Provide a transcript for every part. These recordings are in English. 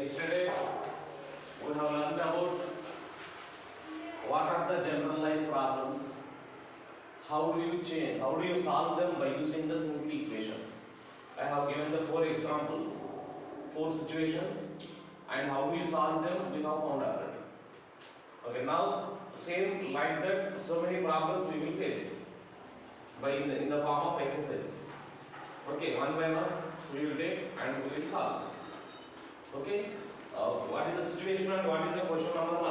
Yesterday we have learned about what are the generalized problems, how do you solve them by using the simple equations. I have given the 4 examples, 4 situations, and how do you solve them we have found already. Okay, now same like that, so many problems we will face by in the form of exercise. Okay, one by one we will take and we will solve. Okay, what is the situation and what is the question number 1?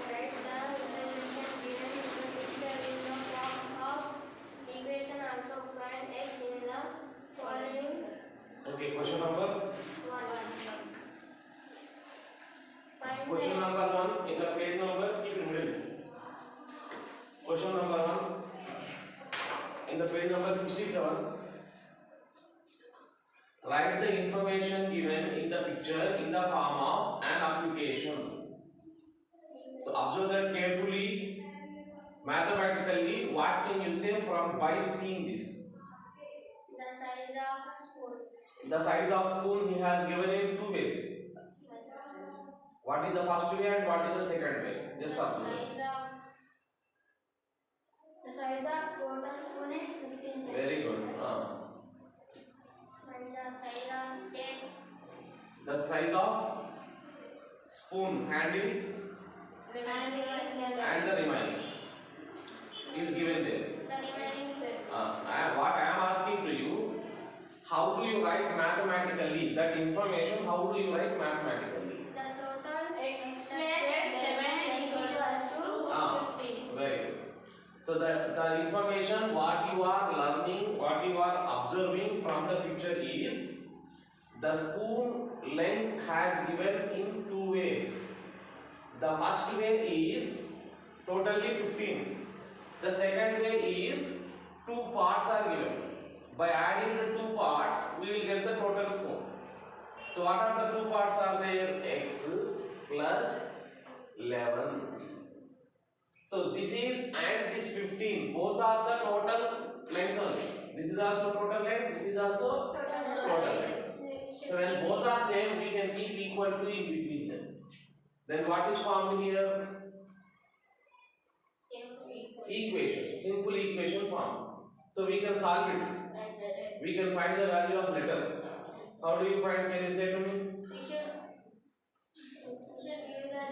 Write the information given in the picture in the form of equation. Also find x in the following. Okay, question number 1. Find question the number 1 in the page number, keep in middle. Question number 1 in the page number 67. Write the information given in the picture in the form of an application. So observe that carefully. Mathematically, what can you say from by seeing this? the size of spoon. The size of spoon he has given in 2 ways. What is the first way and what is the second way? Just observe. The size of total spoon is 15 cm. Very good. And the size of egg. The size of spoon handle and the remaining is given there. The remaining set. What I am asking to you, how do you write mathematically that information? How do you write mathematically? The total x plus 11 equals to 15. Very good. So the information what you are learning, what you are observing from the picture is the spoon length has given in 2 ways. The first way is totally 15. The second way is 2 parts are given. By adding the 2 parts, we will get the total spoon. So what are the 2 parts are there? X plus 11. So this is and this 15. Both are the total length only. This is also total length. This is also total length. So when both are same, we can keep equal to in between them. Then what is formed here? Equation. Simple equation form. So we can solve it. We can find the value of letter. How do you find? Can you say to me? We should give the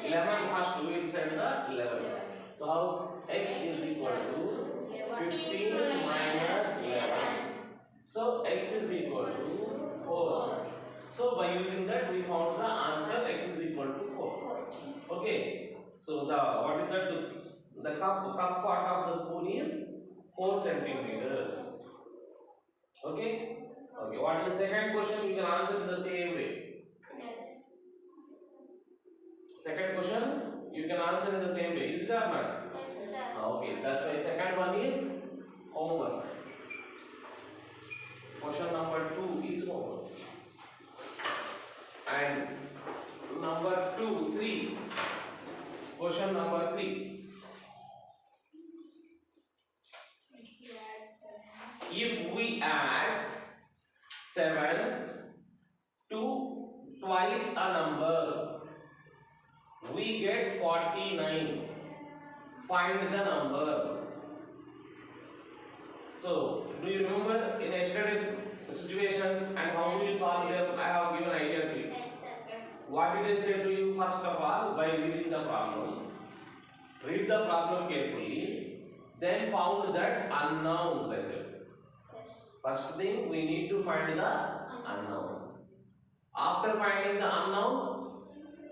11 first. We will send the 11. So how x is equal to 15 minus 11. So x is equal to 4. So by using that we found the answer x is equal to 4. Okay. So the what is that? The cup part of the spoon is 4 centimeters. Okay. Okay. What is the second question? You can answer in the same way. Second question you can answer in the same way. Is it or not? Okay. That's why second one is homework. Question number 2 is homework. And number 3. Question number 3. If we add 7 to twice a number, we get 49. Find the number. So, do you remember in yesterday situations and how do you solve them? I have given idea to you. What did I say to you? First of all, by reading the problem, read the problem carefully, then found that unknowns. I said. First thing, we need to find the unknowns. After finding the unknowns,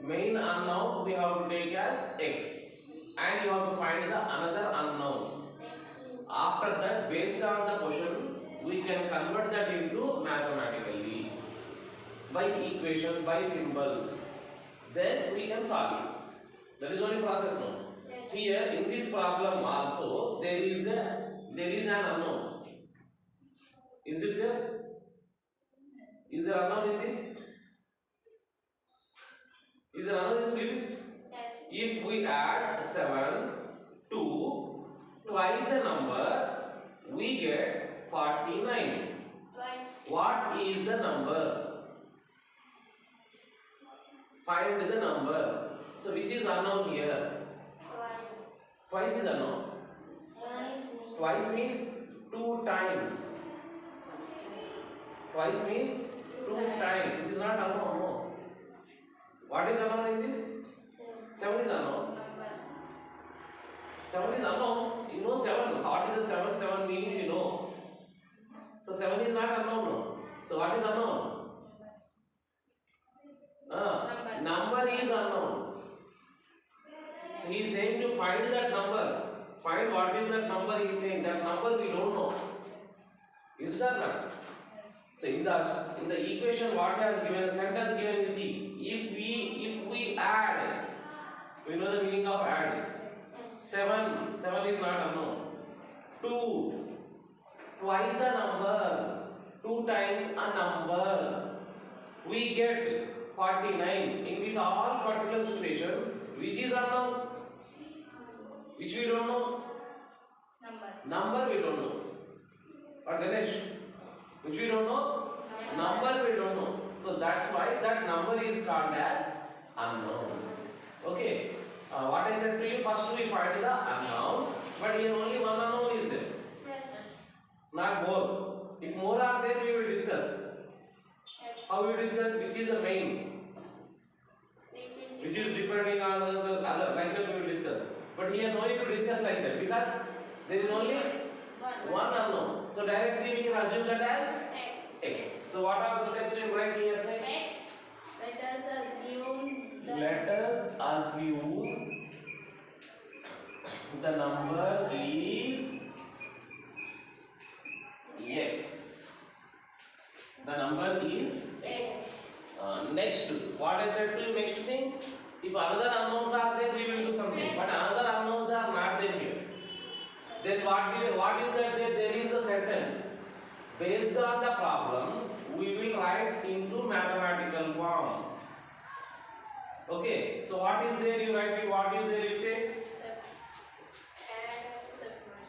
main unknown we have to take as x, and you have to find the another unknowns. After that, based on the question, we can convert that into mathematically by equation, by symbols. Then we can solve it. That is only process now. Here in this problem also there is an unknown. Is it there? Is there unknown? Is this? Is there unknown? Is it? If we add 7 to twice a number, we get 49. What is the number? Find the number. So which is unknown here? Twice is unknown. Twice means 2 times. Twice means 2 times. It is not unknown. No. What is unknown in this? 7 is unknown. 7 is unknown. You know 7. What is the 7? 7 meaning you know. So 7 is not unknown. No. So what is unknown? Number is unknown. So he is saying to find that number. Find what is that number he is saying. That number we don't know. Is it or not? So in the equation what he has given, the sentence given, you see, if we add, we know the meaning of add. 7 is not unknown. 2, twice a number, 2 times a number, we get 49. In this all particular situation, which is unknown? Which we don't know? Number we don't know. Or Ganesh? Which we don't know? Number we don't know. So that's why that number is called as unknown. Okay. What I said to you, first we find the unknown, but here only one unknown is there. Not more. If more are there, we will discuss. How we discuss? Which is the main? Which is depending on the other. Like that we will discuss. But here no need to discuss like that because there is only one unknown. So directly we can assume that as x. So what are the steps you write here? Say. Let us assume the number is x. The number is x. Next, what I said to you, next thing, if another unknowns are there, we will do something. But another unknowns are not there here. Then what is that there? There is a sentence. Based on the problem, we will write into mathematical form. Okay. So what is there? You write it. What is there? You say.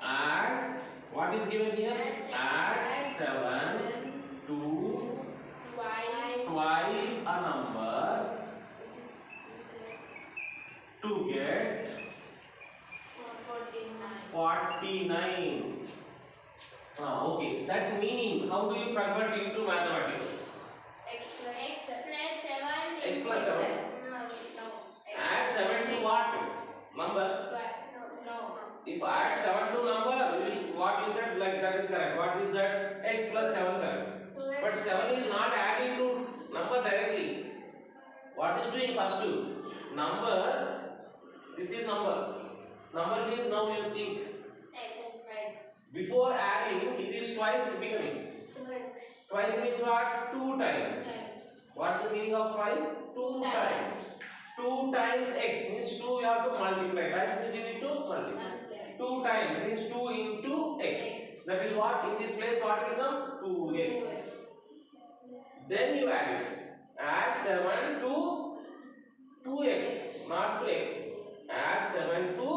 Add. What is given here? Add 7 to twice a number to get 49. Okay, that meaning, how do you convert into mathematics? X plus 7. X plus 7. Add 7 to what number? No. If I add 7 to number, what you said, like that is correct. What is that? X plus 7 correct. But 7 is not adding to number directly. What is doing first to? Number, this is number. Number means now you think. Before adding, it is twice becoming. Twice means what? 2 times. What is the meaning of twice? 2 times. 2 times x means 2 you have to multiply. Times means you need to multiply. 2 times means 2 into x. That is what in this place what will come? 2x. Then you add it. Add 7 to 2x, not to x. Add 7 to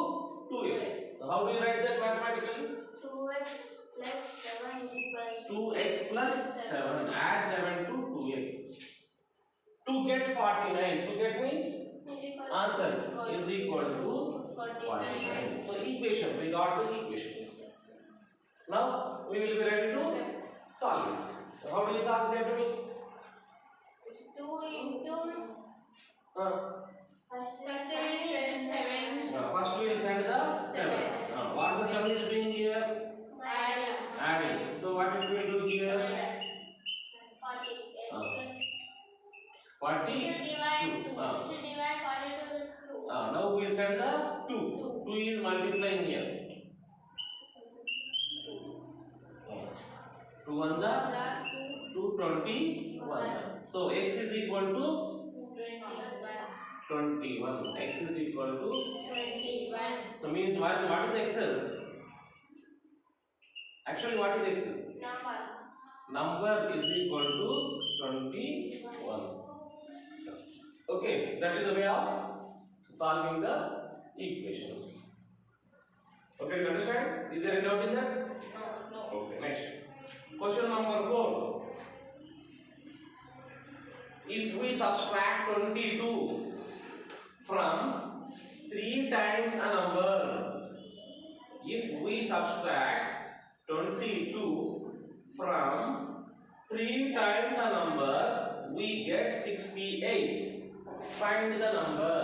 2x. So how do you write that mathematically? 2x plus 7 is equal to 2x plus 7. Add 7 to 2x. To get 49. To get means answer is equal to 49. So equation. We got the equation. Now we will be ready to solve it. So how do you solve this to me? 2 into first we will send the 7. What the 7 is doing here? Adding. So what it will do here? 40. We should divide 2. We should divide 42 with 2. Now we will send the 2. 2 is multiplying here. 2 1 the 221. So x is equal to 21. X is equal to 21. So means what is excel? Actually what is excel? Number is equal to 21. Okay, that is the way of solving the equation. Okay, you understand? Is there any doubt in that? No. Okay, next. Question number 4. If we subtract 22 from 3 times a number. If we subtract 22 from 3 times a number, we get 68. Find the number.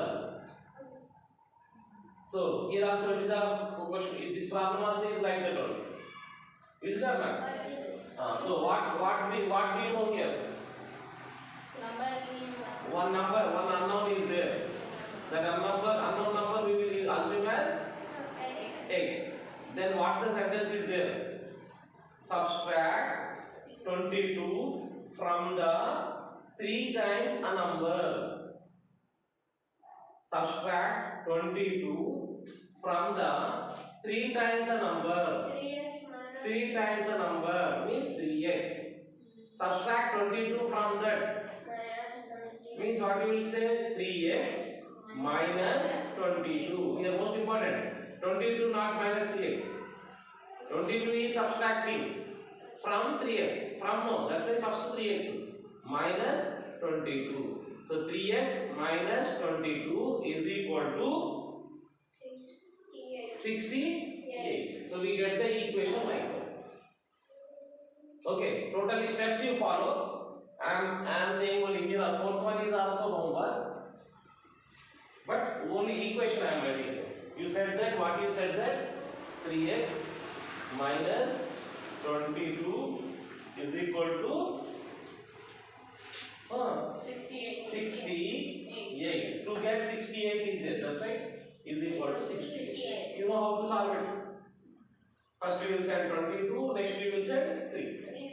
So here also it is a question. This problem also is like that only. Is it or not? Yes. So what do you know here? Number is One number, one unknown is there. That unknown number we will assume as X. x. Then what the sentence is there? Subtract 22 from the 3 times a number. Subtract 22 from the 3 times a number. 3x minus 3 times a number means 3x. Subtract 22 from that means what you will say 3x minus 22. Here most important 22 not minus 3x. 22 is subtracting from 3x. From no, that's why first 3x minus 22. So 3x minus 22 is equal to 68. So we get the equation like that. Okay, total steps you follow. I am saying only here. Fourth one is also homework, but only equation I am writing here. You said that. What you said that 3x minus 22 is equal to 68. To get 68 is there. That's right. Is equal to 68. You know how to solve it. First you will send 22. Next you will send 3. We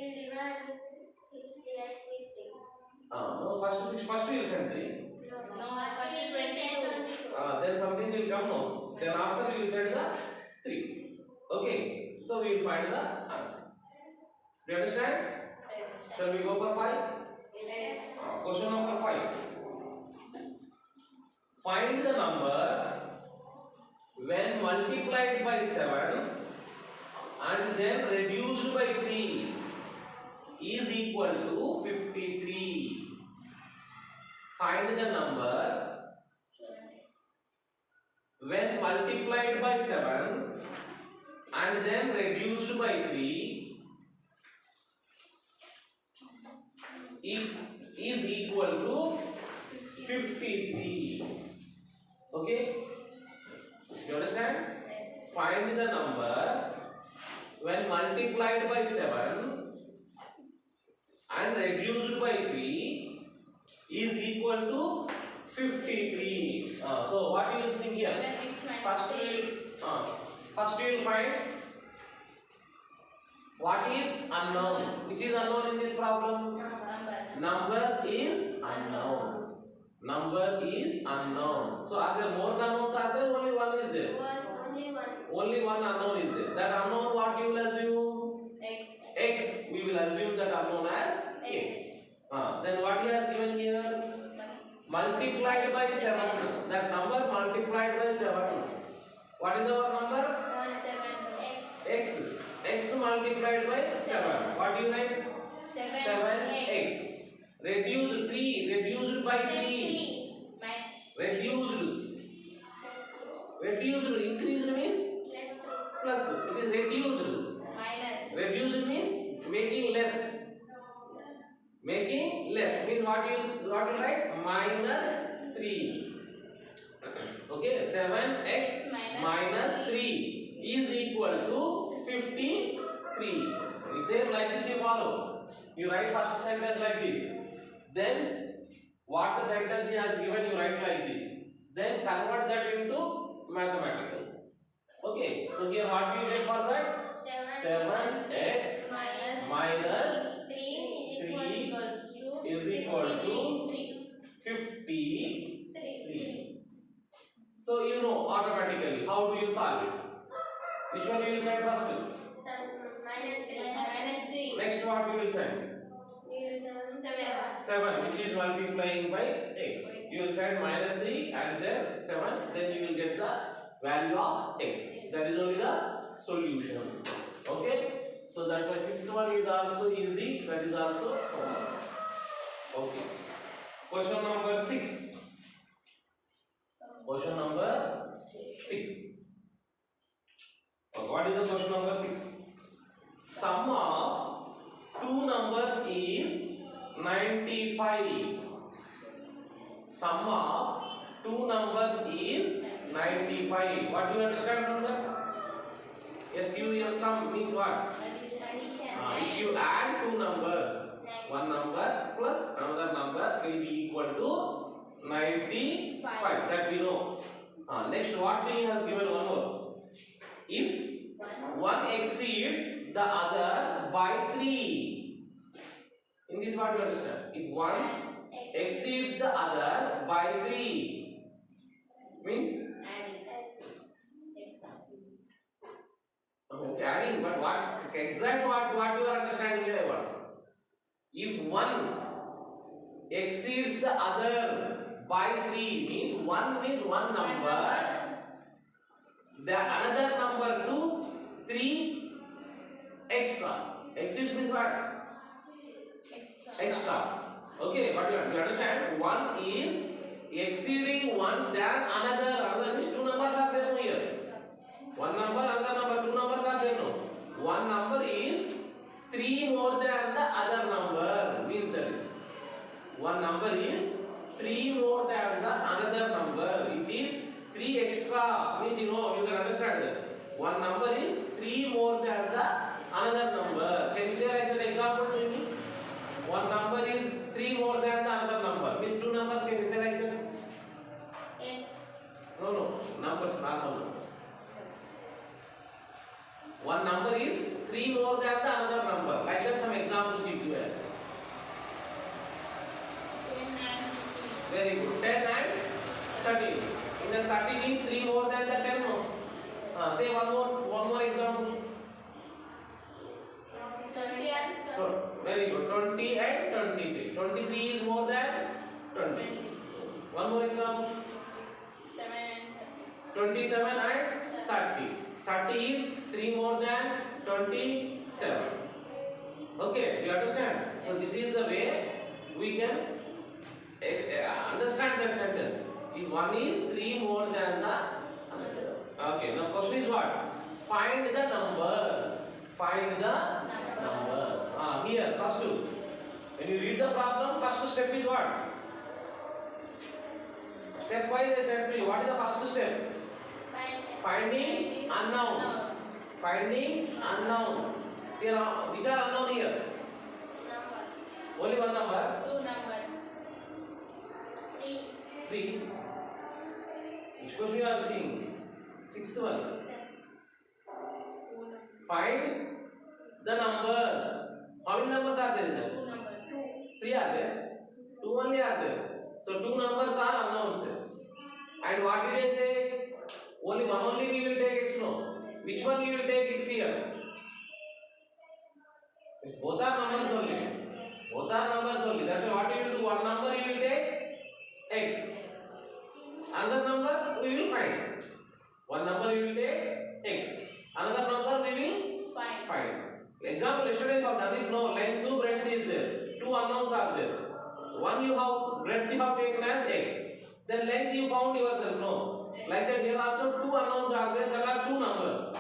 will divide 68 with 3. No, first you will send 3. No, first 22. Then something will come no. Then after you will send the 3. Okay. So we will find the answer. Do you understand? Yes. Shall we go for 5? Yes. Question number 5. Find the number when multiplied by 7 and then reduced by 3 is equal to 53. Find the number when multiplied by 7 and then reduced by 3 is equal to 53. Okay? You understand? Yes. Find the number when multiplied by 7 and reduced by 3 is equal to 53. So what you will think here? First you will find what is unknown. Which is unknown in this problem? Number is unknown. Number is unknown. So are there more unknowns? Are there? Only one is there. Only one. Only one unknown is there. That unknown what you will assume? X. X. We will assume that unknown as X. Then what he has given here? Multiplied by 7. That number multiplied by 7. What is our number? 7. X. X multiplied by 7. What do you write? 7x. Reduced 3. Reduced by 3. Reduced. Reduced. Increased means plus. It is reduced. Minus. Reduced means making less. Making less means what you write? Minus 3. Okay, 7x minus 3 is equal to 53. We say like this you follow. You write first sentence like this. Then what the sentence he has given you write like this. Then convert that into mathematical. Okay, so here what we get for that? 7x minus 3 is equal to 53. So you know automatically how do you solve it? Which one you will send first? Minus 3. Next what you will send? 7, which is multiplying by x. You will send minus 3 and then 7, then you will get the value of x. That is only the solution. Okay? So that's why fifth one is also easy. That is also homework. Okay. Question number 6. 95. Sum of two numbers is 95. What do you understand from that? SUM sum means what? If you add two numbers, one number plus another number will be equal to 95. That we know. Next, what we have given one more. If one exceeds the other by 3. In this, what you understand? If one exceeds the other by 3 means okay, adding, but what exact what you are understanding here? What if one exceeds the other by 3 means one number, the another number to 3 extra. Exceeds means what? Extra. Okay, but you understand? One is exceeding one than another. Another means two numbers are there here. One number, another number, two numbers are there. No. One number is 3 more than the other number. Means that is. One number is 3 more than the another number. It is 3 extra. Means you know, you can understand that. One number is 3 more than the another number. Can you say like that example to me? One number is 3 more than the another number. Means two numbers, can you say like that? X. No. Numbers, not numbers. One number is 3 more than the another number. Like that, some examples you give. 10 and 15. Very good. 10 and 13. And then 13 is 3 more than the 10. No? Say one more example. 20 and 30. Very good. 20 and 23. 23 is more than 20. One more example. 27 and 30. 30 is 3 more than 27. Okay, do you understand? So this is the way we can understand that sentence. If one is 3 more than the another. Okay, now question is what? Find the numbers. Find the numbers. Here, first two. When you read the problem, first step is what? Step 5 I said to you. What is the first step? Finding unknown. Finding unknown. Here, which are unknown here? Number. Only one number. 2 numbers. 3. Which question you are seeing? Sixth one. Find the numbers. How many numbers are there? 2 numbers. 3 are there. 2 only are there. So 2 numbers are unknowns. And what did I say? Only one only we will take x. No. Which one we will take x here? Yes, both are numbers only. Both are numbers only. That's why what you will do? One number you will take x. Another number we will find. One number you will take x. Another number we will find. Example, yesterday you have done it. No, length to breadth is there. 2 unknowns are there. One you have breadth you have taken as x. Then length you found yourself. No. Like that here also 2 unknowns are there. There are 2 numbers.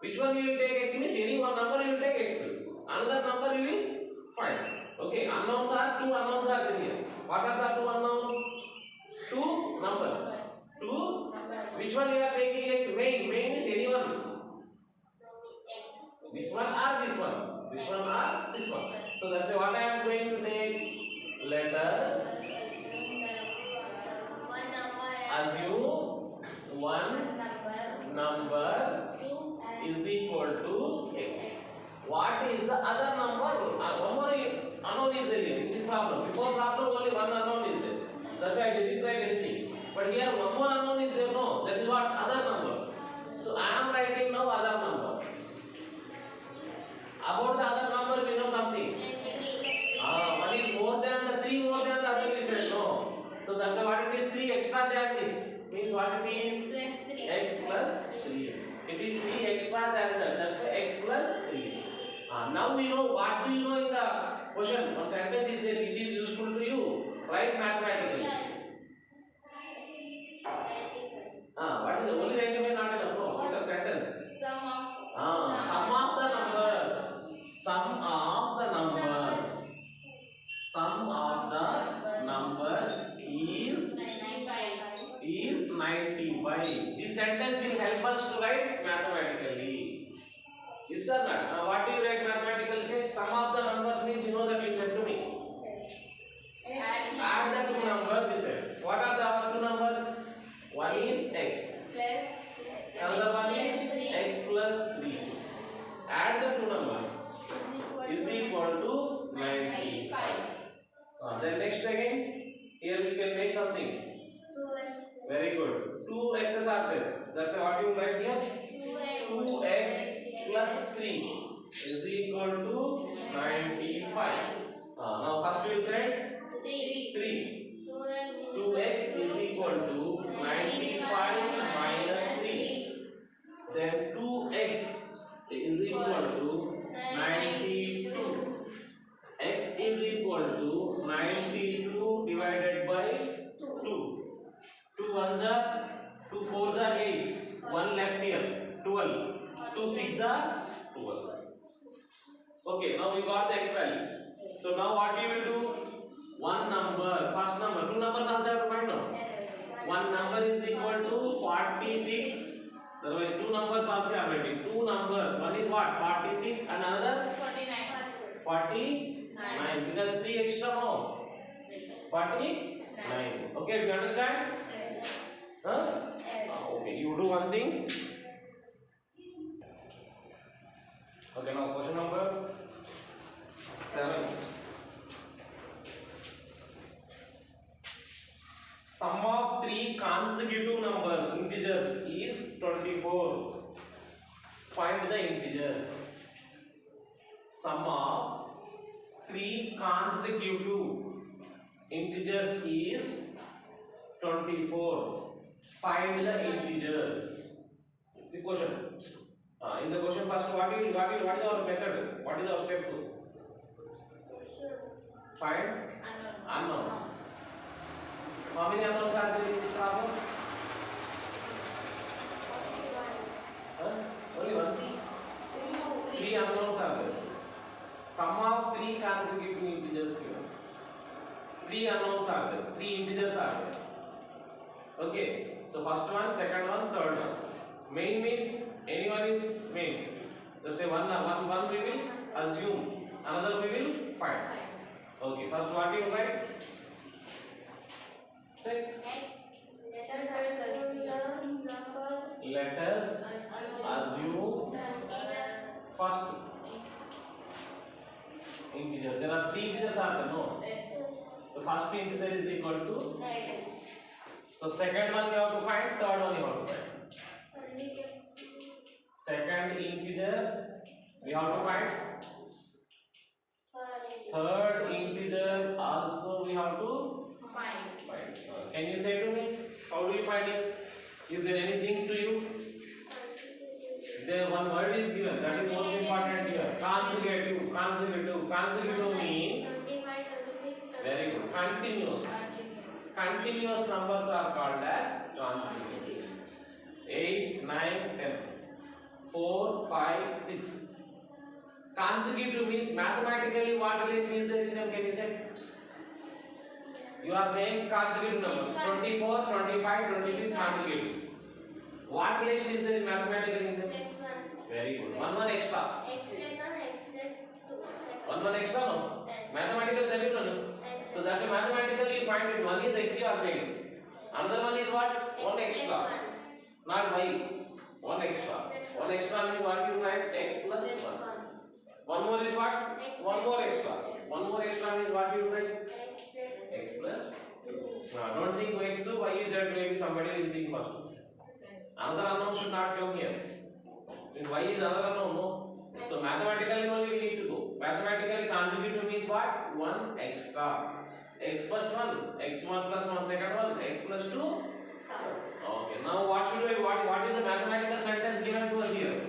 Which one you will take x means any one number you will take x. Another number you will find. Okay, unknowns are 2 unknowns are there here. What are the 2 unknowns? 2 numbers. 2. Which one you are taking x? Main is any one. This one or this one. This one or this one. So that's what I am going to take. Let us assume one number is equal to x. What is the other number? One more unknown is there in this problem. Before problem only one unknown is there. That's why I didn't write anything. But here one more unknown is there. No, that is what other number. So I am writing now other number. About the other number we know something. One is more than the 3 more than the other we said no. So that's why what it is 3 extra than this. Means what it is? X plus 3. It is 3 extra than that. That's why x plus 3. Now we know what do you know in the question. One sentence is there which is useful to you. Write mathematically. What is the only 95 not enough? No. What is the sentence? Sum of the numbers. Sum of the numbers. Sum This or not? Now what do you write mathematical say? Sum of the numbers means you know that you said to me. Add the two numbers you said. What are the other two numbers? One is x. Another one is x plus 3. Add the two numbers. Is equal to 95. Then next again. Here we can make something. Very good. 2 x's are there. That's what you write here. 2x plus 3 is equal to 95. Now first you said 3. 2x is equal to 95 minus 3. Then 2x is equal to 92. X is equal to 92 divided by 2. 2 ones are 2 fours are 8. 1 left here 12. 2 6 are 12. Okay, now we got the x value. So now what we will do? One number, first number, two numbers also have to find out. One number is equal to 46. Otherwise, two numbers also are ready. Two numbers, one is what? 46 and another 49. Because 3 extra more. 49. Okay, do you understand? Huh? Okay, you do one thing. Okay, now question number 7. Sum of three consecutive numbers, integers, is 24. Find the integers. Sum of three consecutive integers is 24. Find the integers. The question. In the question first, what is our method? What is our step 2? Find unknowns. How many unknowns are there in this problem? Only one. 3 unknowns are there. Sum of three consecutive integers given. 3 unknowns are there. 3 integers are there. Okay. So first one, second one, third one. Main means anyone is main. Let's say one we will assume, another we will find. Okay. First what do you write? Say. Let us assume first integer. There are 3 integers are there, no? The first integer is equal to x. So second one you have to find, third one you have to find. Second integer we have to find. Third integer also we have to find. Can you say to me, how do you find it? Is there anything to you? There one word is given, that is most important here. Consecutive. Consecutive means very good. Continuous. Continuous numbers are called as consecutive. 8, 9, 10. 4, 5, 6. Consecutive means mathematically what relation is there in them? Can you say? You are saying consecutive numbers 24, 25, 26 consecutive. What relation is there in mathematical in them? Very good. One extra. One extra no? Mathematical is no? So that's a mathematically you find it. One is x you are saying. Another one is what? One extra. Not y. One extra. One extra means what you write? X plus 1. One more is what? One more extra. One more extra means what you write? X plus 2. Now don't think x to y is z, maybe somebody will think first. Another unknown should not come here. Since y is another unknown, no. So mathematically only we need to go. Mathematically consecutive means what? One extra. X plus 1, x1 plus 1 second one, x plus 2. Okay, now what should we, what is the mathematical sentence given to us here?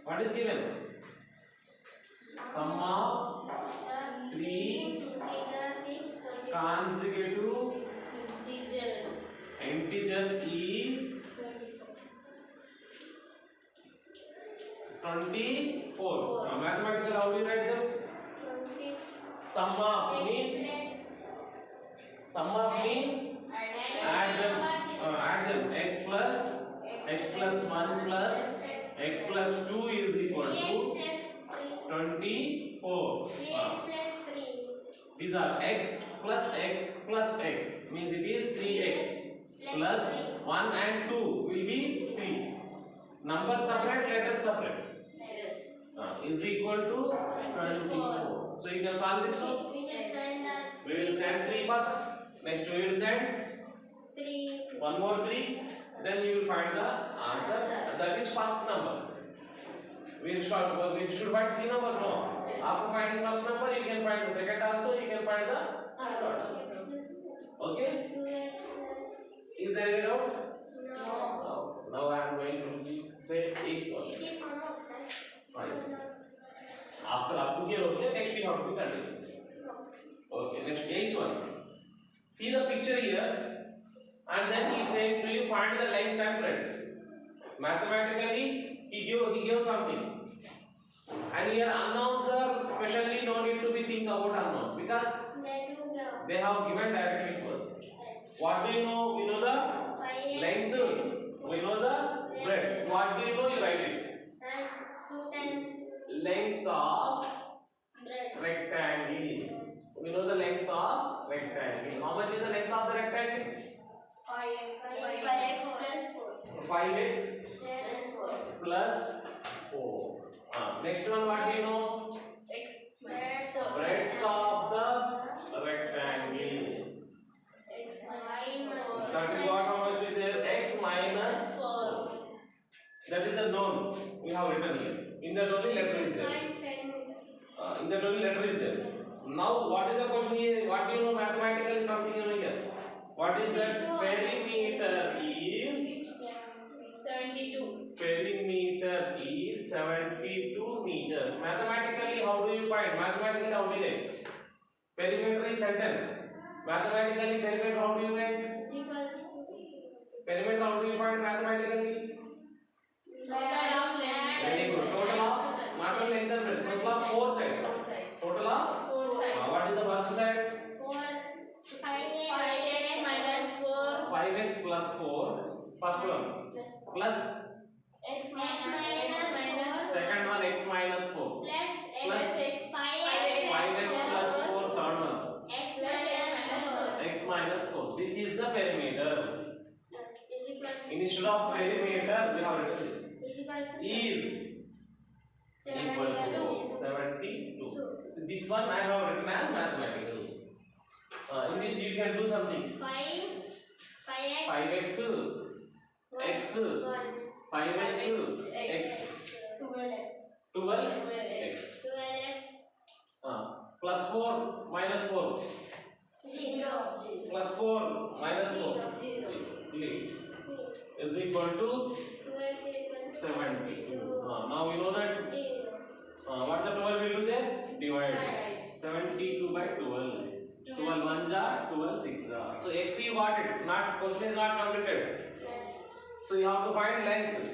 What is given? Sum of three consecutive integers is 24. Now mathematical, how do you write them? Sum of means add them x plus x plus 1 plus x plus 2 is equal to 24. 3x plus 3. These are x plus x means it is 3x plus 1 and 2 will be 3. Number separate, letter separate. Is equal to 24. So you can solve this one. We will send 3 first. Next we will send 3. one more 3. Then you will find the answer. That is first number. We should find 3 numbers. No. After finding first number, you can find the second also. You can find the third also. Okay? 2x Is there any doubt? no. Now I am going to say equal. It is on outside. Fine. After up to here, okay. Next we have to continue. Okay. Next 8th one. See the picture here, and then he is saying to you find the length and breadth. Mathematically, he gave something, and here unknowns are specially no need to be think about unknowns because they have given directly to us. What do you know? We know the length. We know the breadth. What do you know? You write it. And 2 times Length of breadth. rectangle. We know the length of rectangle. How much is the length of the rectangle? 5x plus 4. 5x Plus 4. plus 4. Next one, what do you know? Breadth of Breadth of the rectangle. That is what, how much is there? X minus 4. That is the known we have written here. In that only letter is there. In that only letter is there. Now, what is the question here? What do you know mathematically? Something you know here. What is that? Perimeter is 72. Perimeter is 72 meters. Mathematically, how do you find? Mathematically, how do you write? Perimeter is sentence. Mathematically, perimeter, how do you write? Perimeter, how do you find mathematically? Very good. Total of, not only length and breadth, total of 4 sides. Total of? What is the first side? 5x minus 4. 5x plus 4. First one. Plus X minus 4. second one, x minus 4. Plus 5x plus 4. Third one. X X minus 4. This is the perimeter. is Instead of perimeter, we have written this. Is equal to 72. So this one I have written as mathematical. In this you can do something. 5x, x, 5x, x, 12x. Plus 4 minus 4. Plus 4 minus 4. Is equal to 72. Now we know that what the 12 will do there? Divide 72 by 12. 12 1 jar, 12 6 jar. So x you got it. Not question is not completed. So you have to find length.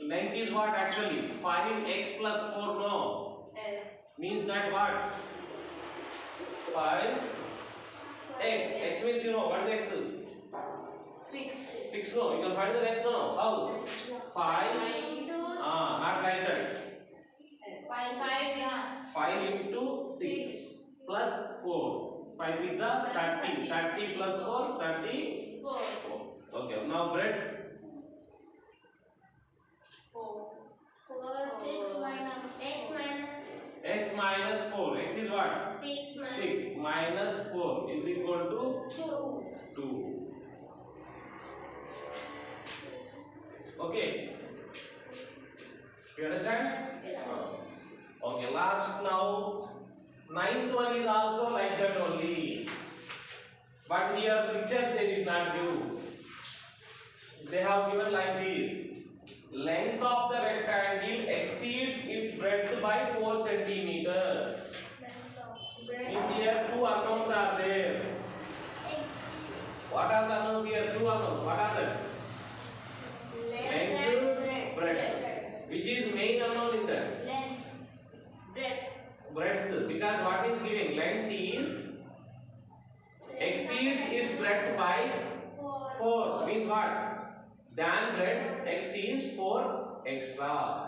Length is what actually? 5x plus 4 no. Means that what? 5 x. X means you know what is x? 6 no. You can find the length no. How? 5. Not like that. 5 into 6 plus 4. 5 6 are 30. 30 plus 4, 34. Okay. Now bread. 6 X minus 4. X is what? 6 minus 4 is equal to 2. Okay. You understand? Okay. Last now. 9th one is also like that only. But here picture they did not give. They have given like this. Length of the rectangle exceeds its breadth by 4 centimeters. Means here 2 unknowns are there. What are the unknowns here? 2 unknowns. What are they? Length, breadth. Which is main unknown in that? Breadth. Because what is giving? Length is exceeds its breadth by 4. Means what? than breadth, x is 4 extra.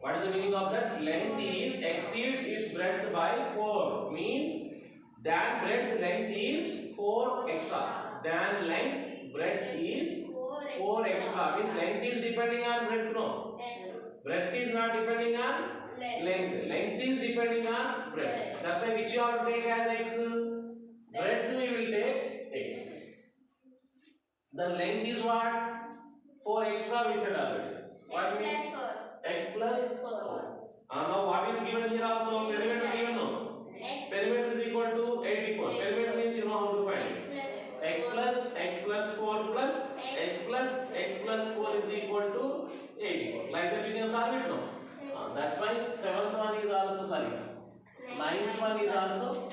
What is the meaning of that? Length is exceeds its breadth by 4. Means than breadth length is 4 extra. Than length breadth is 4 extra. Means length is depending on breadth, no? Breadth is not depending on length. Length is depending on breadth. That's why which you have to take as x? Breadth we will take x. The length is what? 4 extra we said already. What means? X plus 4. Now what is given here also? Perimeter given, no? Perimeter is equal to 84. Perimeter means you know how to find it. X plus 4 plus x plus 4 is equal to 84. Like that you can solve it, no? That's why 7th one is also, sorry, 9th one is also